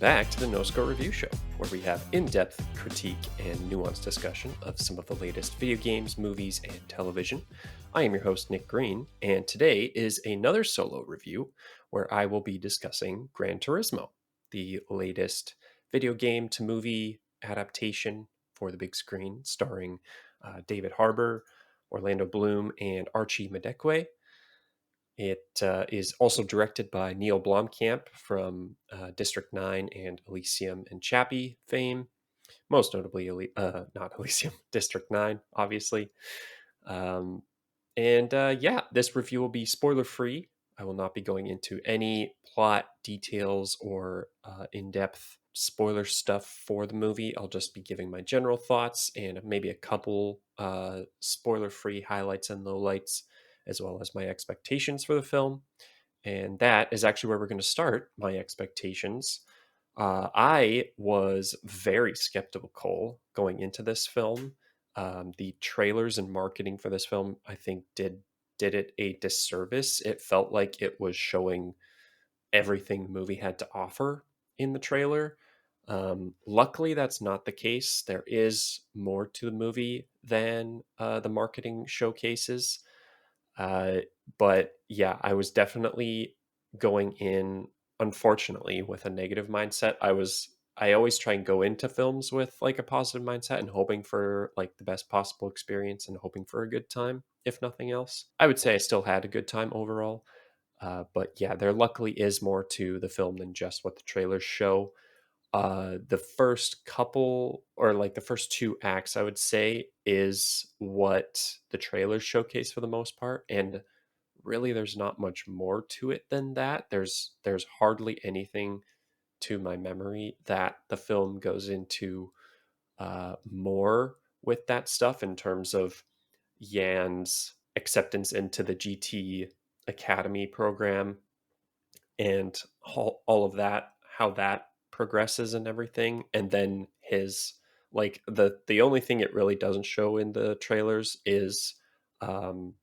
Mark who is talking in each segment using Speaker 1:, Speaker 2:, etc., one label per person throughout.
Speaker 1: back to the No Score Review Show, where we have in depth critique and nuanced discussion of some of the latest video games, movies, and television. I am your host, Nick Green, and today is another solo review where I will be discussing Gran Turismo, the latest video game to movie adaptation for the big screen, starring David Harbour, Orlando Bloom, and Archie Madekwe. It is also directed by Neil Blomkamp from District 9 and Elysium and Chappie fame, most notably, not Elysium, District 9, obviously. Um, and this review will be spoiler free. I will not be going into any plot details or in depth spoiler stuff for the movie. I'll just be giving my general thoughts and maybe a couple spoiler free highlights and lowlights, as well as my expectations for the film. And that is actually where we're going to start my expectations. I was very skeptical going into this film. The trailers and marketing for this film, I think, did it a disservice. It felt like it was showing everything the movie had to offer in the trailer. Luckily, that's not the case. There is more to the movie than the marketing showcases. Uh, but yeah, I was definitely going in, unfortunately, with a negative mindset. I always try and go into films with like a positive mindset and hoping for like the best possible experience and hoping for a good time, if nothing else. I would say I still had a good time overall. But yeah, there luckily is more to the film than just what the trailers show. The first couple, or like the first two acts, I would say, is what the trailers showcase for the most part, and really there's not much more to it than that. There's hardly anything to my memory that the film goes into more with that stuff in terms of Yan's acceptance into the GT Academy program and all of that, how that progresses and everything. And then his, like, the only thing it really doesn't show in the trailers is um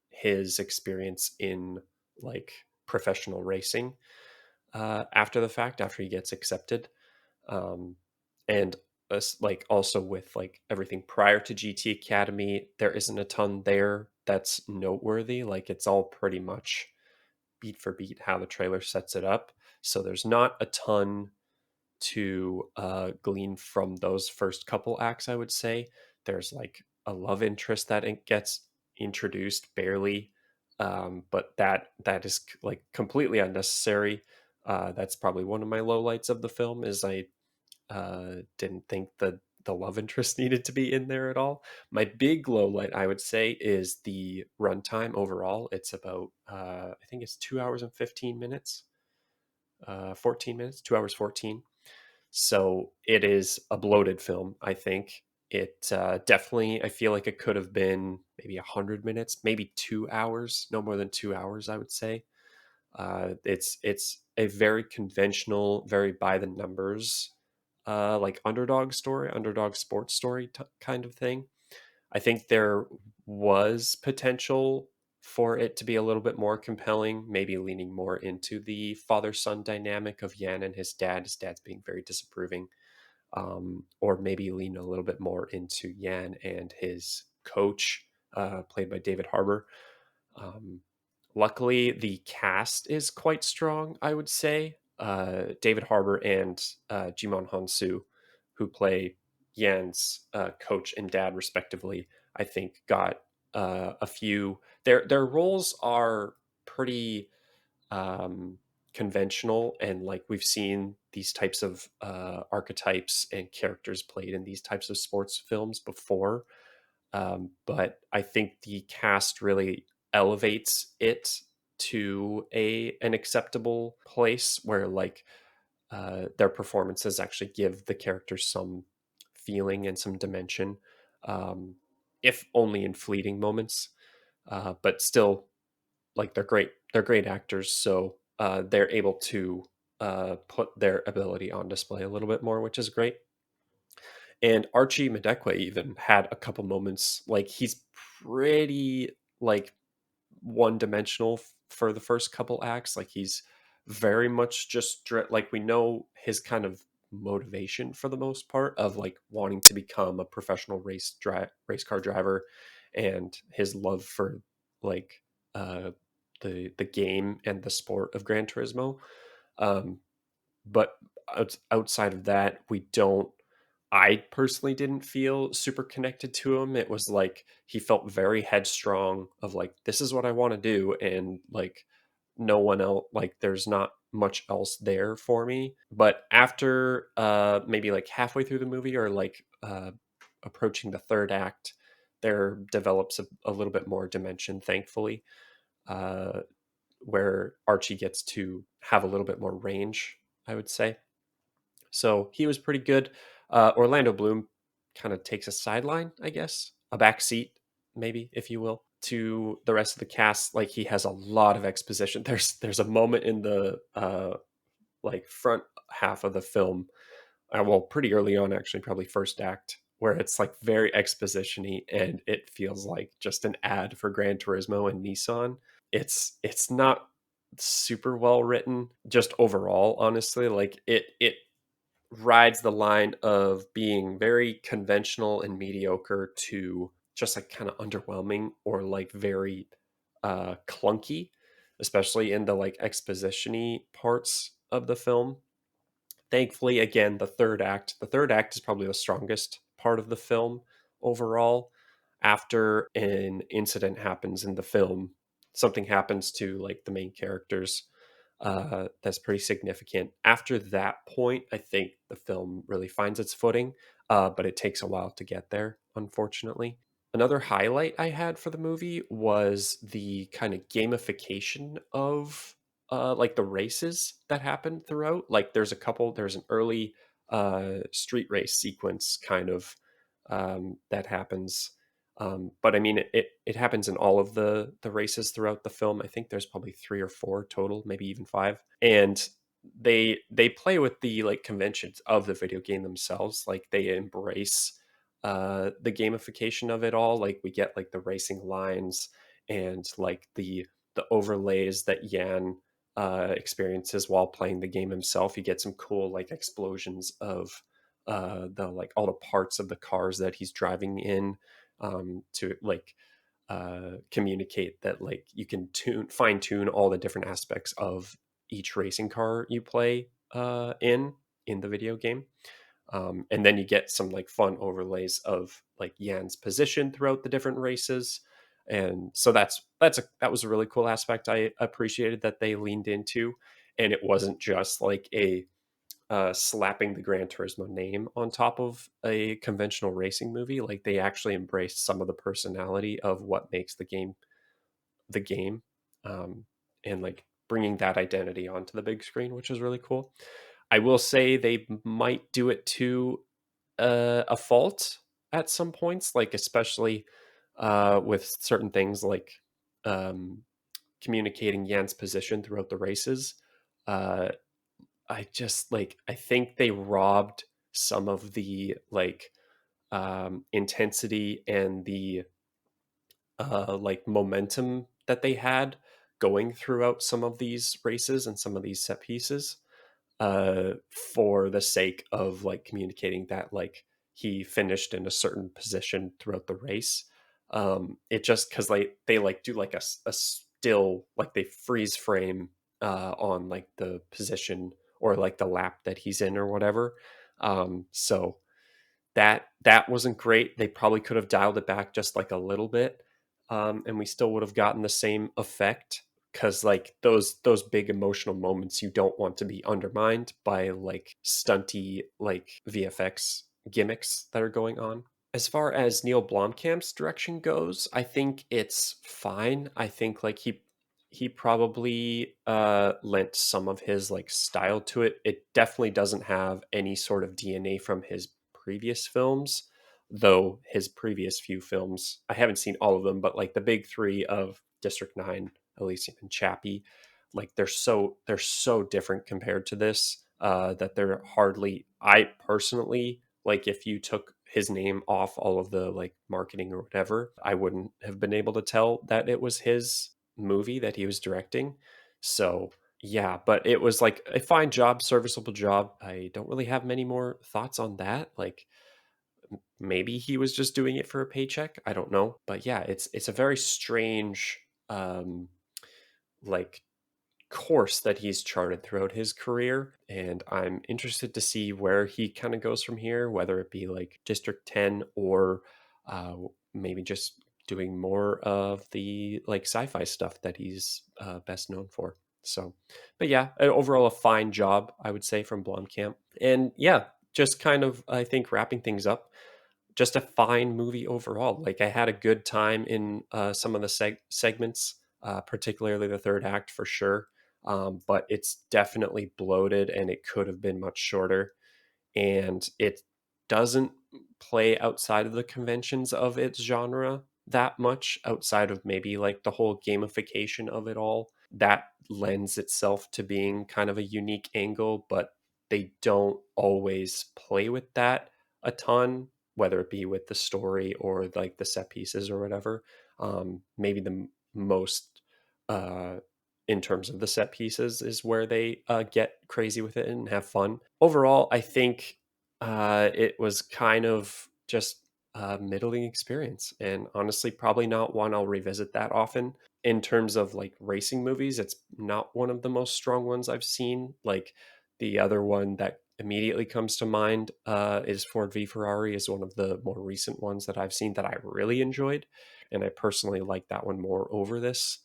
Speaker 1: his experience in like professional racing after the fact, after he gets accepted. um and like also with like everything prior to GT Academy, there isn't a ton there that's noteworthy. Like, it's all pretty much beat for beat how the trailer sets it up. So there's not a ton to glean from those first couple acts, I would say. There's like a love interest that it gets introduced barely, but that is like completely unnecessary. That's probably one of my lowlights of the film, is I didn't think the love interest needed to be in there at all. My big low light, I would say, is the runtime overall. It's about I think it's 2 hours and 15 minutes, 14 minutes, 2 hours 14. So it is a bloated film. I think it definitely. I feel like it could have been maybe 100 minutes, maybe 2 hours, no more than 2 hours, I would say. It's a very conventional, very by the numbers, like underdog sports story kind of thing. I think there was potential for it to be a little bit more compelling, maybe leaning more into the father son dynamic of Yan and his dad's being very disapproving, or maybe lean a little bit more into Yan and his coach, played by David Harbour. Um, Luckily, the cast is quite strong, I would say. David Harbour and Jimon Hansu, who play Yan's coach and dad, respectively, I think got a few. Their roles are pretty um, conventional, and like we've seen these types of archetypes and characters played in these types of sports films before. But I think the cast really elevates it to a an acceptable place where like their performances actually give the characters some feeling and some dimension, um, if only in fleeting moments. But still, like, they're great actors, so they're able to put their ability on display a little bit more, which is great. And Archie Madekwe even had a couple moments, like, he's pretty like one dimensional for the first couple acts. Like, he's very much just like we know his kind of motivation for the most part of like wanting to become a professional race car driver, and his love for like uh the game and the sport of Gran Turismo. Um, but outside of that, we don't. I personally didn't feel super connected to him. It was like he felt very headstrong of like, this is what I want to do, and like no one else, like there's not much else there for me. But after maybe like halfway through the movie, or like approaching the third act, there develops a little bit more dimension, thankfully, uh, where Archie gets to have a little bit more range, I would say. So he was pretty good. Orlando Bloom kind of takes a sideline, I guess, a back seat, maybe, if you will, to the rest of the cast. Like he has a lot of exposition. There's a moment in the like front half of the film, well, pretty early on, actually, probably first act, where it's like very exposition-y, and it feels like just an ad for Gran Turismo and Nissan. It's not super well written, just overall, honestly. Like it rides the line of being very conventional and mediocre to just like kind of underwhelming, or like very clunky, especially in the like exposition-y parts of the film. Thankfully, again, the third act is probably the strongest part of the film overall. After an incident happens in the film, something happens to like the main characters, that's pretty significant. After that point, I think the film really finds its footing, but it takes a while to get there, unfortunately. Another highlight I had for the movie was the kind of gamification of like the races that happen throughout. Like there's an early street race sequence kind of that happens. But I mean it happens in all of the races throughout the film. I think there's probably three or four total, maybe even five. And they play with the like conventions of the video game themselves. Like they embrace the gamification of it all. Like we get like the racing lines, and like the overlays that Yan experiences while playing the game himself. You get some cool like explosions of the like all the parts of the cars that he's driving in, to like communicate that like you can fine tune all the different aspects of each racing car you play in the video game. And then you get some like fun overlays of like Yan's position throughout the different races. And so that was a really cool aspect I appreciated that they leaned into. And it wasn't just like a slapping the Gran Turismo name on top of a conventional racing movie. Like they actually embraced some of the personality of what makes the game, um, and like bringing that identity onto the big screen, which was really cool. I will say they might do it to a fault at some points, like especially with certain things like um, communicating Yan's position throughout the races. Uh, I just like I think they robbed some of the like intensity and the like momentum that they had going throughout some of these races and some of these set pieces, for the sake of like communicating that like he finished in a certain position throughout the race. It just because they like do like a still, like they freeze frame on like the position or like the lap that he's in or whatever. So that wasn't great. They probably could have dialed it back just like a little bit, and we still would have gotten the same effect. Because like those big emotional moments, you don't want to be undermined by like stunty like VFX gimmicks that are going on. As far as Neil Blomkamp's direction goes, I think it's fine. I think like he probably lent some of his like style to it. It definitely doesn't have any sort of DNA from his previous films, though his previous few films, I haven't seen all of them, but like the big three of District 9, Elysium, and Chappie, like they're so different compared to this, that they're hardly, I personally, like if you took his name off all of the like marketing or whatever, I wouldn't have been able to tell that it was his movie that he was directing. So Yeah, but it was like a fine job, serviceable job. I don't really have many more thoughts on that. Like maybe he was just doing it for a paycheck. I don't know. But yeah, it's a very strange like course that he's charted throughout his career, and I'm interested to see where he kind of goes from here, whether it be like District 10 or maybe just doing more of the like sci-fi stuff that he's best known for. So, but yeah, overall a fine job, I would say, from Blomkamp. And yeah, just kind of I think wrapping things up, just a fine movie overall. Like I had a good time in some of the segments, particularly the third act for sure. But it's definitely bloated and it could have been much shorter. And it doesn't play outside of the conventions of its genre that much, outside of maybe like the whole gamification of it all. That lends itself to being kind of a unique angle, but they don't always play with that a ton, whether it be with the story or like the set pieces or whatever. Maybe the most uh, in terms of the set pieces is where they get crazy with it and have fun. Overall, I think it was kind of just a middling experience, and honestly, probably not one I'll revisit that often. In terms of like racing movies, it's not one of the most strong ones I've seen. Like the other one that immediately comes to mind is Ford v Ferrari, is one of the more recent ones that I've seen that I really enjoyed, and I personally like that one more over this.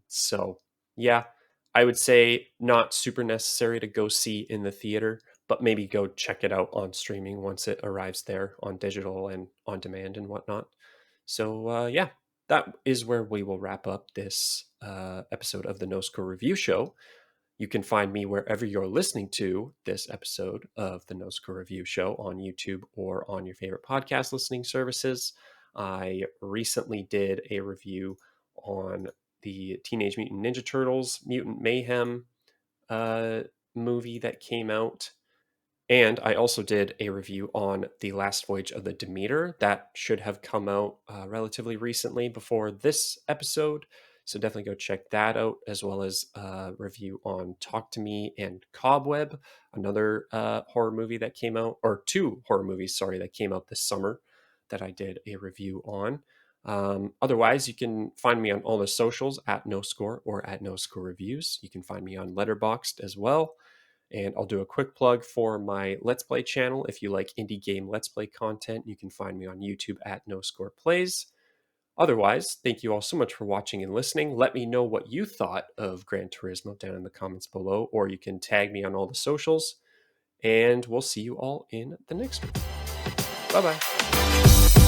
Speaker 1: So yeah, I would say not super necessary to go see in the theater, but maybe go check it out on streaming once it arrives there on digital and on demand and whatnot. So, yeah, that is where we will wrap up this episode of the No Score Review Show. You can find me wherever you're listening to this episode of the No Score Review Show, on YouTube or on your favorite podcast listening services. I recently did a review on the Teenage Mutant Ninja Turtles Mutant Mayhem uh, movie that came out, and I also did a review on The Last Voyage of the Demeter that should have come out relatively recently before this episode. So definitely go check that out, as well as a review on Talk to Me and Cobweb, another horror movie that came out, or two horror movies, sorry, that came out this summer that I did a review on. Otherwise, you can find me on all the socials at No Score or at No Score Reviews. You can find me on Letterboxd as well. And I'll do a quick plug for my Let's Play channel. If you like indie game Let's Play content, you can find me on YouTube at No Score Plays. Otherwise, thank you all so much for watching and listening. Let me know what you thought of Gran Turismo down in the comments below, or you can tag me on all the socials. And we'll see you all in the next one. Bye bye.